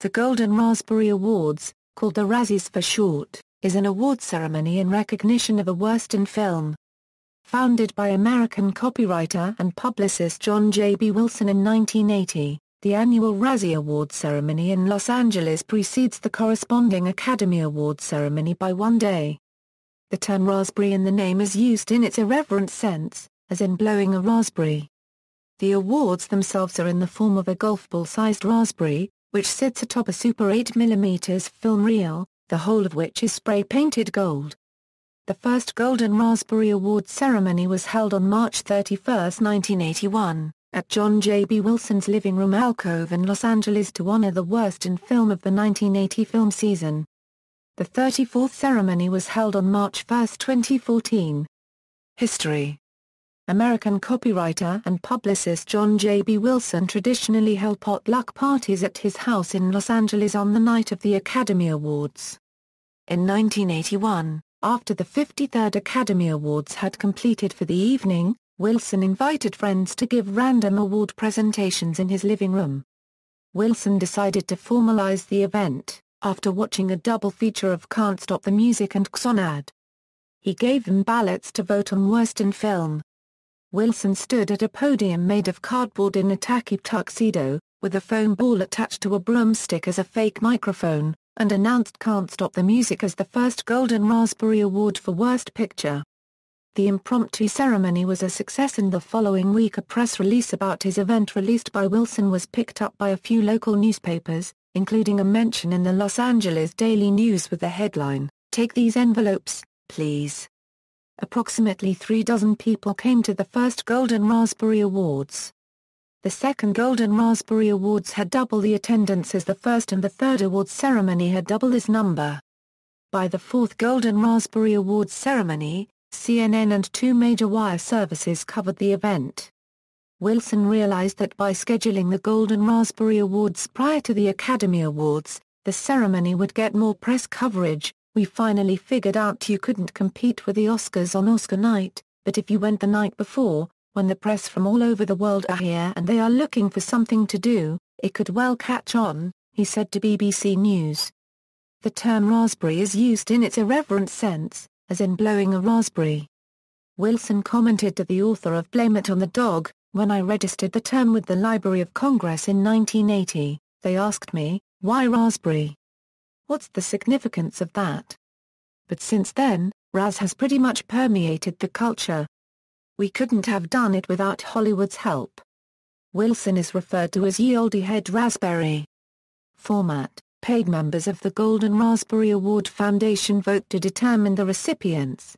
The Golden Raspberry Awards, called the Razzies for short, is an award ceremony in recognition of a worst in film. Founded by American copywriter and publicist John J. B. Wilson in 1980, the annual Razzie Awards ceremony in Los Angeles precedes the corresponding Academy Awards ceremony by one day. The term raspberry in the name is used in its irreverent sense, as in blowing a raspberry. The awards themselves are in the form of a golf ball-sized raspberry, which sits atop a Super 8mm film reel, the whole of which is spray-painted gold. The first Golden Raspberry Awards ceremony was held on March 31, 1981, at John J. B. Wilson's living room alcove in Los Angeles to honor the worst in film of the 1980 film season. The 34th ceremony was held on March 1, 2014. History. American copywriter and publicist John J. B. Wilson traditionally held potluck parties at his house in Los Angeles on the night of the Academy Awards. In 1981, after the 53rd Academy Awards had completed for the evening, Wilson invited friends to give random award presentations in his living room. Wilson decided to formalize the event, after watching a double feature of Can't Stop the Music and Xonad. He gave them ballots to vote on Worst in Film. Wilson stood at a podium made of cardboard in a tacky tuxedo, with a foam ball attached to a broomstick as a fake microphone, and announced Can't Stop the Music as the first Golden Raspberry Award for Worst Picture. The impromptu ceremony was a success, and the following week a press release about his event released by Wilson was picked up by a few local newspapers, including a mention in the Los Angeles Daily News with the headline, "Take these envelopes, please." Approximately 36 people came to the first Golden Raspberry Awards. The second Golden Raspberry Awards had double the attendance as the first, and the third awards ceremony had double this number. By the fourth Golden Raspberry Awards ceremony, CNN and two major wire services covered the event. Wilson realized that by scheduling the Golden Raspberry Awards prior to the Academy Awards, the ceremony would get more press coverage. "We finally figured out you couldn't compete with the Oscars on Oscar night, but if you went the night before, when the press from all over the world are here and they are looking for something to do, it could well catch on," he said to BBC News. The term raspberry is used in its irreverent sense, as in blowing a raspberry. Wilson commented to the author of Blame It on the Dog, "When I registered the term with the Library of Congress in 1980, they asked me, 'Why raspberry? What's the significance of that?' But since then, Raz has pretty much permeated the culture. We couldn't have done it without Hollywood's help." Wilson is referred to as Ye Olde Head Raspberry. Format: paid members of the Golden Raspberry Award Foundation vote to determine the recipients.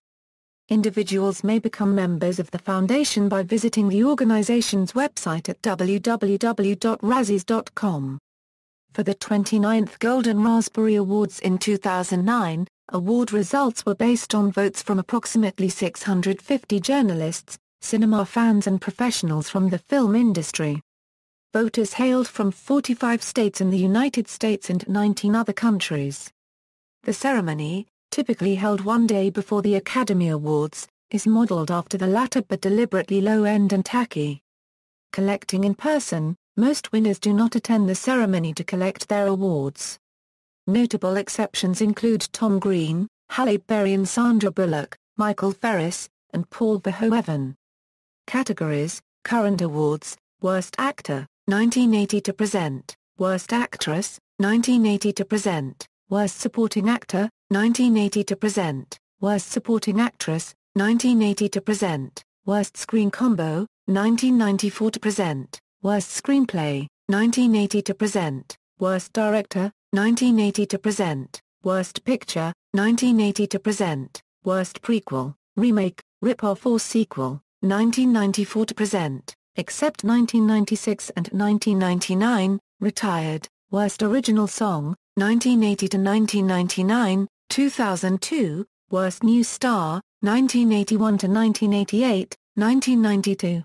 Individuals may become members of the foundation by visiting the organization's website at www.razzies.com. For the 29th Golden Raspberry Awards in 2009, award results were based on votes from approximately 650 journalists, cinema fans and professionals from the film industry. Voters hailed from 45 states in the United States and 19 other countries. The ceremony, typically held one day before the Academy Awards, is modeled after the latter but deliberately low-end and tacky. Collecting in person, most winners do not attend the ceremony to collect their awards. Notable exceptions include Tom Green, Halle Berry and Sandra Bullock, Michael Ferris, and Paul Verhoeven. Categories: Current Awards, Worst Actor, 1980 to present, Worst Actress, 1980 to present, Worst Supporting Actor, 1980 to present, Worst Supporting Actress, 1980 to present, Worst Screen Combo, 1994 to present, Worst Screenplay, 1980 to present, Worst Director, 1980 to present, Worst Picture, 1980 to present, Worst Prequel, Remake, Rip-Off or Sequel, 1994 to present, except 1996 and 1999, Retired, Worst Original Song, 1980 to 1999, 2002, Worst New Star, 1981 to 1988, 1992.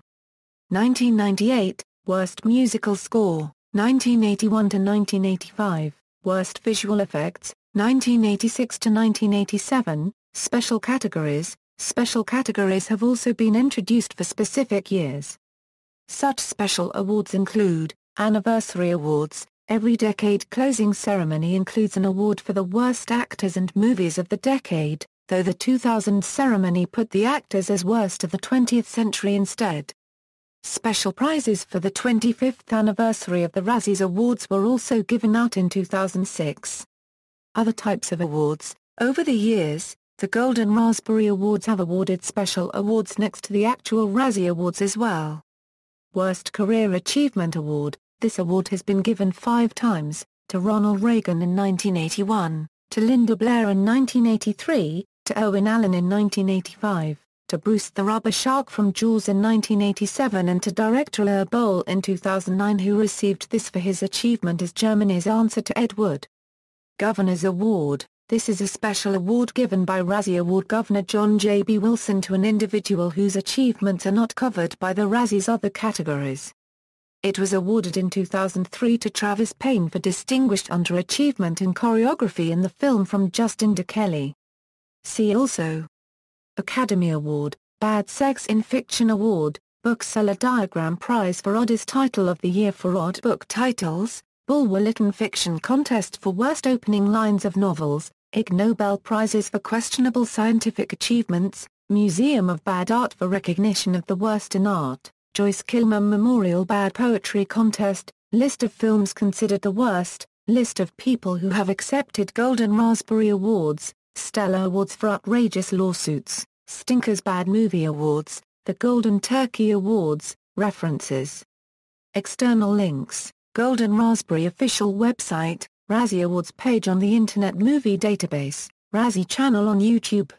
1998, Worst Musical Score, 1981 to 1985, Worst Visual Effects, 1986 to 1987, Special Categories. Special categories have also been introduced for specific years. Such special awards include Anniversary Awards, Every decade closing ceremony includes an award for the worst actors and movies of the decade, though the 2000 ceremony put the actors as worst of the 20th century instead. Special prizes for the 25th anniversary of the Razzie Awards were also given out in 2006. Other types of awards. Over the years, the Golden Raspberry Awards have awarded special awards next to the actual Razzie Awards as well. Worst Career Achievement Award. This award has been given 5 times, to Ronald Reagan in 1981, to Linda Blair in 1983, to Owen Allen in 1985, to Bruce the Rubber Shark from Jaws in 1987 and to director Uwe Boll in 2009, who received this for his achievement as Germany's answer to Ed Wood. Governor's Award. This is a special award given by Razzie Award Governor John J. B. Wilson to an individual whose achievements are not covered by the Razzie's other categories. It was awarded in 2003 to Travis Payne for Distinguished Underachievement in Choreography in the film from Justin to Kelly. See also: Academy Award, Bad Sex in Fiction Award, Bookseller Diagram Prize for Oddest Title of the Year for Odd Book Titles, Bulwer Lytton Fiction Contest for Worst Opening Lines of Novels, Ig Nobel Prizes for Questionable Scientific Achievements, Museum of Bad Art for Recognition of the Worst in Art, Joyce Kilmer Memorial Bad Poetry Contest, List of films considered the worst, List of people who have accepted Golden Raspberry Awards, Stella Awards for Outrageous Lawsuits, Stinkers Bad Movie Awards, the Golden Turkey Awards, References. External links: Golden Raspberry official website, Razzie Awards page on the Internet Movie Database, Razzie channel on YouTube.